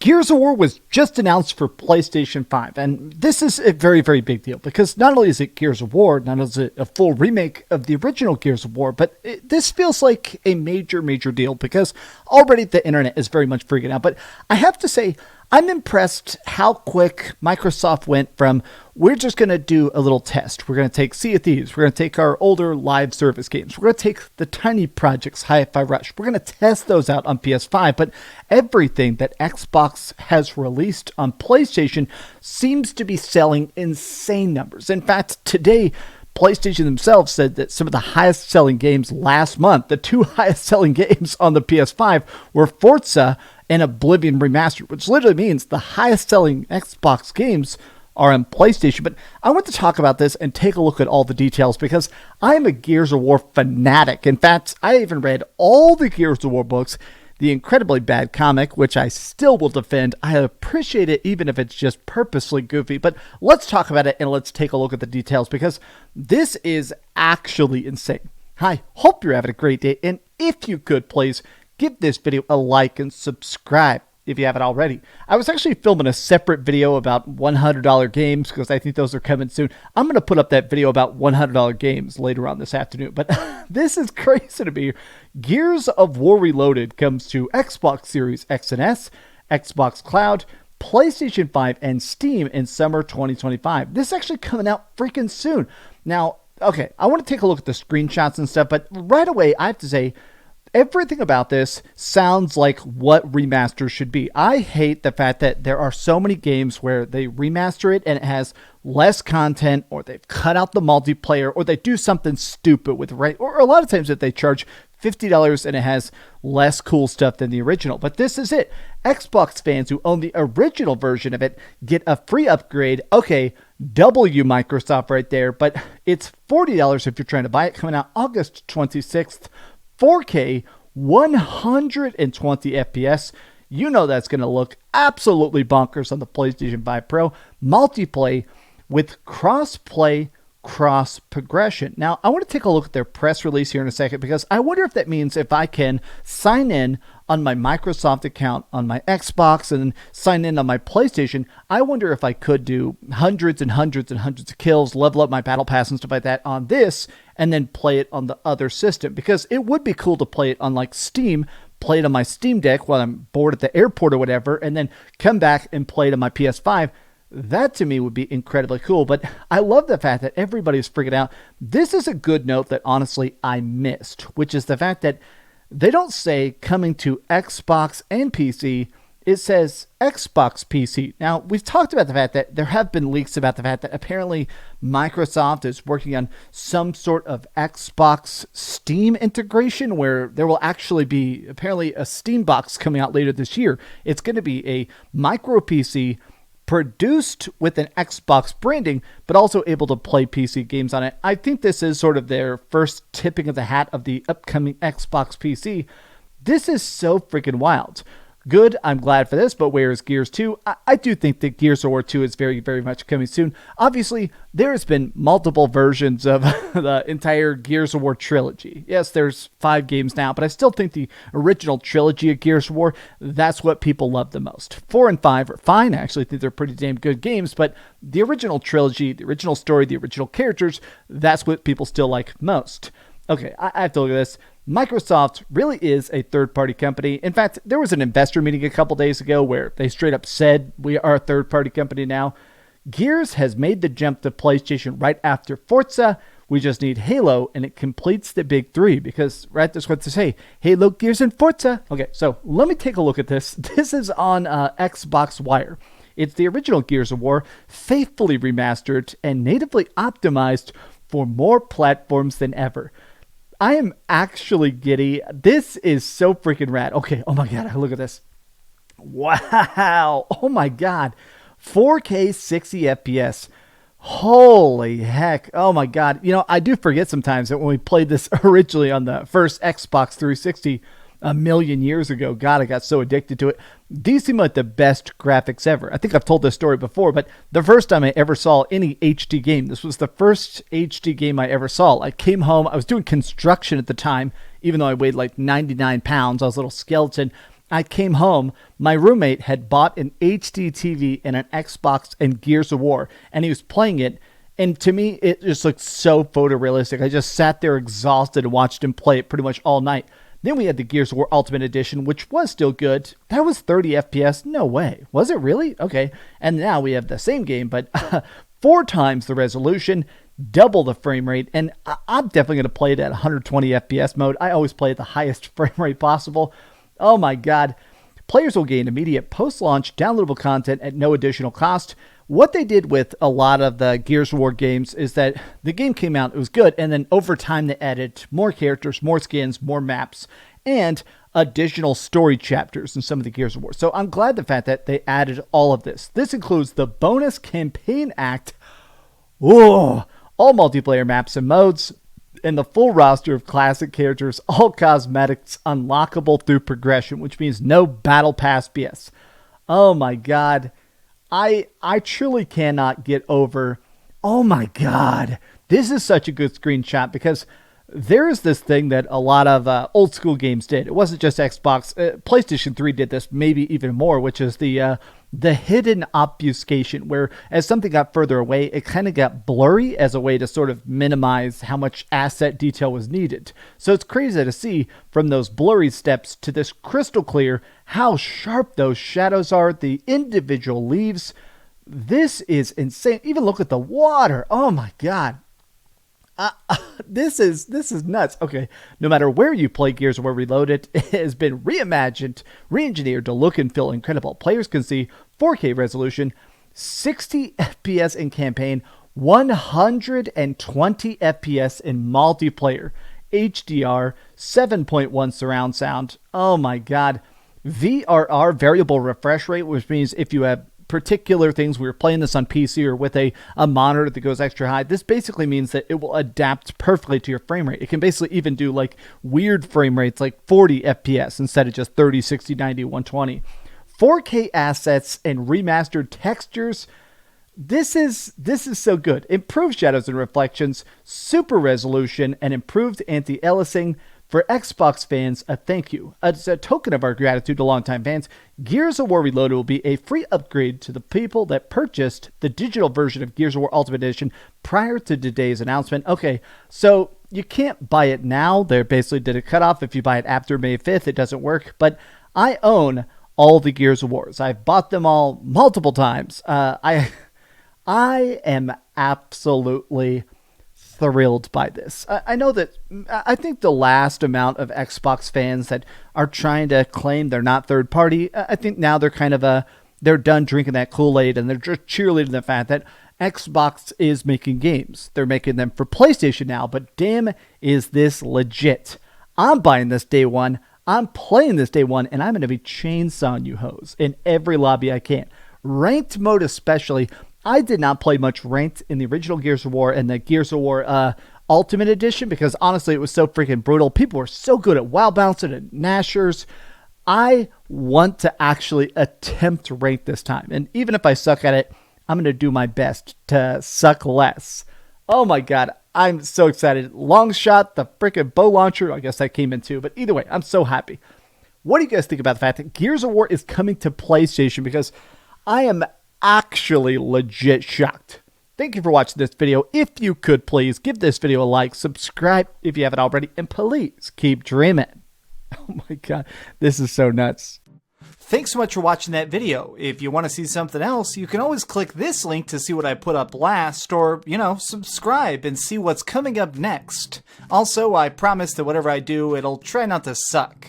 Gears of War was just announced for PlayStation 5, and this is a very, very big deal because not only is it Gears of War, not only is it a full remake of the original Gears of War, but this feels like a major, major deal because already the internet is very much freaking out. But I have to say, I'm impressed how quick Microsoft went from, we're just going to do a little test. We're going to take Sea of Thieves. We're going to take our older live service games. We're going to take the tiny projects, Hi-Fi Rush. We're going to test those out on PS5. But everything that Xbox has released on PlayStation seems to be selling insane numbers. In fact, today, PlayStation themselves said that some of the highest selling games last month, the two highest selling games on the PS5 were Forza and Oblivion Remastered, which literally means the highest selling Xbox games are on PlayStation. But I want to talk about this and take a look at all the details because I am a Gears of War fanatic. In fact, I even read all the Gears of War books, the incredibly bad comic, which I still will defend. I appreciate it even if it's just purposely goofy. But let's talk about it and let's take a look at the details because this is actually insane. I hope you're having a great day. And if you could, please give this video a like and subscribe if you haven't already. I was actually filming a separate video about $100 games because I think those are coming soon. I'm going to put up that video about $100 games later on this afternoon. But this is crazy to me. Gears of War Reloaded comes to Xbox Series X and S, Xbox Cloud, PlayStation 5, and Steam in summer 2025. This is actually coming out freaking soon. Now, okay, I want to take a look at the screenshots and stuff, but right away, I have to say, everything about this sounds like what remasters should be. I hate the fact that there are so many games where they remaster it and it has less content, or they've cut out the multiplayer, or they do something stupid with or a lot of times that they charge $50 and it has less cool stuff than the original. But this is it. Xbox fans who own the original version of it get a free upgrade. Okay, W Microsoft right there, but it's $40 if you're trying to buy it, coming out August 26th. 4K, 120 FPS. You know that's going to look absolutely bonkers on the PlayStation 5 Pro. Multiplay with crossplay, cross progression. Now, I want to take a look at their press release here in a second because I wonder if that means if I can sign in on my Microsoft account on my Xbox and sign in on my PlayStation, I wonder if I could do hundreds and hundreds and hundreds of kills, level up my battle pass and stuff like that on this, and then play it on the other system. Because it would be cool to play it on like Steam, play it on my Steam Deck while I'm bored at the airport or whatever, and then come back and play it on my PS5. That to me would be incredibly cool. But I love the fact that everybody's freaking out. This is a good note that honestly I missed, which is the fact that they don't say coming to Xbox and PC. It says Xbox PC. Now, we've talked about the fact that there have been leaks about the fact that apparently Microsoft is working on some sort of Xbox Steam integration where there will actually be apparently a Steam box coming out later this year. It's going to be a micro PC produced with an Xbox branding, but also able to play PC games on it. I think this is sort of their first tipping of the hat of the upcoming Xbox PC. This is so freaking wild. Good, I'm glad for this, but where is Gears 2? I do think that Gears of War 2 is very, very much coming soon. Obviously, there has been multiple versions of the entire Gears of War trilogy. Yes, there's 5 games now, but I still think the original trilogy of Gears of War, that's what people love the most. 4 and 5 are fine. I actually think they're pretty damn good games, but the original trilogy, the original story, the original characters, that's what people still like most. Okay, I have to look at this. Microsoft really is a third-party company. In fact, there was an investor meeting a couple days ago where they straight up said, we are a third-party company now. Gears has made the jump to PlayStation right after Forza. We just need Halo, and it completes the big 3 because, right, that's what to say. Halo, Gears, and Forza. Okay, so let me take a look at this. This is on Xbox Wire. It's the original Gears of War, faithfully remastered and natively optimized for more platforms than ever. I am actually giddy. This is so freaking rad. Okay, oh my god, look at this. Wow, oh my god. 4K 60 FPS. Holy heck. Oh my god. You know, I do forget sometimes that when we played this originally on the first Xbox 360 a million years ago, god, I got so addicted to it. These seem like the best graphics ever. I think I've told this story before, but the first time I ever saw any HD game, this was the first HD game I ever saw. I came home, I was doing construction at the time, even though I weighed like 99 pounds, I was a little skeleton. I came home, my roommate had bought an HD TV and an Xbox and Gears of War, and he was playing it. And to me, it just looked so photorealistic. I just sat there exhausted and watched him play it pretty much all night. Then we had the Gears of War Ultimate Edition, which was still good. That was 30 FPS. No way. Was it really? Okay. And now we have the same game, but 4 times the resolution, double the frame rate. And I'm definitely going to play it at 120 FPS mode. I always play at the highest frame rate possible. Oh my God. Players will gain immediate post-launch downloadable content at no additional cost. What they did with a lot of the Gears of War games is that the game came out, it was good, and then over time they added more characters, more skins, more maps, and additional story chapters in some of the Gears of War. So I'm glad the fact that they added all of this. This includes the bonus campaign act, all multiplayer maps and modes, and the full roster of classic characters, all cosmetics unlockable through progression, which means no battle pass BS. Oh my God. I truly cannot get over, oh my God, this is such a good screenshot, because there is this thing that a lot of old school games did. It wasn't just Xbox. PlayStation 3 did this maybe even more, which is the hidden obfuscation, where as something got further away, it kind of got blurry as a way to sort of minimize how much asset detail was needed. So it's crazy to see from those blurry steps to this crystal clear how sharp those shadows are, the individual leaves. This is insane. Even look at the water. Oh my God. This is nuts. Okay, no matter where you play Gears of War Reloaded, it has been reimagined, re-engineered to look and feel incredible. Players can see 4K resolution, 60 FPS in campaign, 120 FPS in multiplayer, HDR, 7.1 surround sound. Oh my God. VRR, variable refresh rate, which means if you have particular things, we were playing this on PC or with a monitor that goes extra high, this basically means that it will adapt perfectly to your frame rate. It can basically even do like weird frame rates like 40 FPS instead of just 30, 60, 90, 120. 4K assets and remastered textures. This is so good. Improved shadows and reflections, super resolution, and improved anti-aliasing. For Xbox fans, a thank you. As a token of our gratitude to longtime fans, Gears of War Reloaded will be a free upgrade to the people that purchased the digital version of Gears of War Ultimate Edition prior to today's announcement. Okay, so you can't buy it now. They basically did a cutoff. If you buy it after May 5th, it doesn't work. But I own all the Gears of Wars. I've bought them all multiple times. I am absolutely thrilled by this. I know that I think the last amount of Xbox fans that are trying to claim they're not third party, I think now they're kind of they're done drinking that Kool-Aid, and they're just cheerleading the fact that Xbox is making games. They're making them for PlayStation now, but damn, is this legit. I'm buying this day one. I'm playing this day one, and I'm going to be chainsawing you hoes in every lobby I can. Ranked mode especially. I did not play much ranked in the original Gears of War and the Gears of War Ultimate Edition, because honestly it was so freaking brutal. People were so good at wild bouncing and nashers. I want to actually attempt rank this time, and even if I suck at it, I'm going to do my best to suck less. Oh my God, I'm so excited. Long shot, the freaking bow launcher, I guess that came in too, but either way, I'm so happy. What do you guys think about the fact that Gears of War is coming to PlayStation? Because I am actually legit shocked. Thank you for watching this video. If you could please give this video a like, subscribe if you haven't already, and please keep dreaming. Oh my God, this is so nuts. Thanks so much for watching that video. If you want to see something else, you can always click this link to see what I put up last, or, subscribe and see what's coming up next. Also, I promise that whatever I do, it'll try not to suck.